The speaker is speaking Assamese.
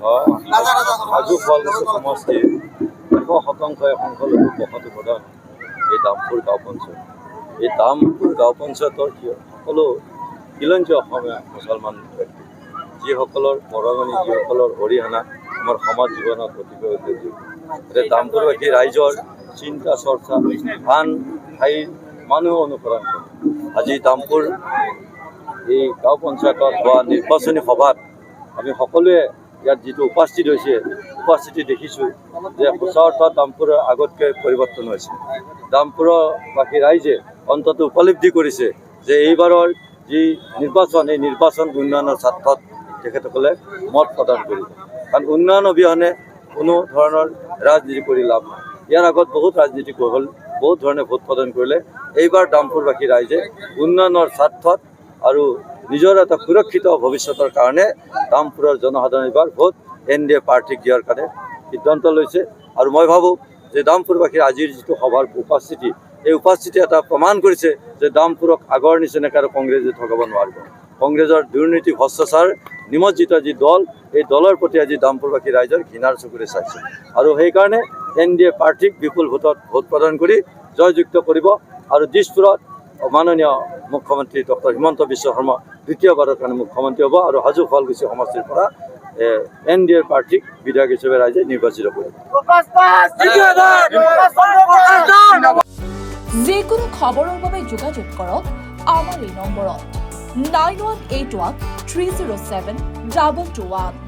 হাজো শুৱালকুছি সমষ্টিৰ 100% সংখ্যালঘু বসতি প্ৰধান এই দামপুৰ গাঁও পঞ্চায়ত। এই দামপুৰ গাঁও পঞ্চায়তৰ সকলো খিলঞ্জীয়া অসমীয়া মুছলমান ব্যক্তি, যিসকলৰ বৰঙণি, যিসকলৰ অৰিহণা আমাৰ সমাজ জীৱনত অতিকৈ উল্লেখযোগ্য। এতিয়া দামপুৰবাসী ৰাইজৰ চিন্তা চৰ্চা আন ঠাইৰ মানুহে অনুসৰণ কৰে। আজি দামপুৰ এই গাঁও পঞ্চায়তত হোৱা নিৰ্বাচনী সভাত আমি সকলোৱে ইয়াত যিটো উপস্থিতি দেখিছোঁ যে সঁচা অৰ্থত দামপুৰৰ আগতকৈ পৰিৱৰ্তন হৈছে। দামপুৰবাসী ৰাইজে অন্তত উপলব্ধি কৰিছে যে এইবাৰৰ যি নিৰ্বাচন, এই নিৰ্বাচন উন্নয়নৰ স্বাৰ্থত তেখেতসকলে মত প্ৰদান কৰিব। কাৰণ উন্নয়ন অবিহনে কোনো ধৰণৰ ৰাজনীতি কৰি লাভ নাই। ইয়াৰ আগত বহুত ৰাজনীতি হ'ল, বহুত ধৰণে ভোট প্ৰদান কৰিলে। এইবাৰ দামপুৰবাসী ৰাইজে উন্নয়নৰ স্বাৰ্থত আৰু নিজৰ এটা সুৰক্ষিত ভৱিষ্যতৰ কাৰণে দামপুৰৰ জনসাধাৰণে এইবাৰ ভোট NDA পাৰ্টিক দিয়াৰ কাৰণে সিদ্ধান্ত লৈছে। আৰু মই ভাবোঁ যে দামপুৰবাসীৰ আজিৰ যিটো সভাৰ উপস্থিতি, এই উপস্থিতি এটা প্ৰমাণ কৰিছে যে দামপুৰক আগৰ নিচিনাকৈ আৰু কংগ্ৰেছে ঠগাব নোৱাৰিব। কংগ্ৰেছৰ দুৰ্নীতি ভ্ৰষ্টাচাৰ নিমজ্জিত যি দল, এই দলৰ প্ৰতি আজি দামপুৰবাসী ৰাইজৰ ঘৃণাৰ চকুৰে চাইছে। আৰু সেইকাৰণে NDA পাৰ্টিক বিপুল ভোটত ভোট প্ৰদান কৰি জয়যুক্ত কৰিব। আৰু দিছপুৰত মাননীয় মুখ্যমন্ত্ৰী ডক্টৰ হিমন্ত বিশ্ব শৰ্মা দ্বিতীয়বাৰৰ কাৰণে মুখ্যমন্ত্ৰী হ'ব। আৰু হাজো শুৱালকুছি সমষ্টিৰ পৰা NDA পাৰ্টিক বিধায়ক হিচাপে ৰাইজে নিৰ্বাচিত কৰিব। যিকোনো খবৰৰ বাবে যোগাযোগ কৰক আমাৰ এই নম্বৰত 9181 307 221।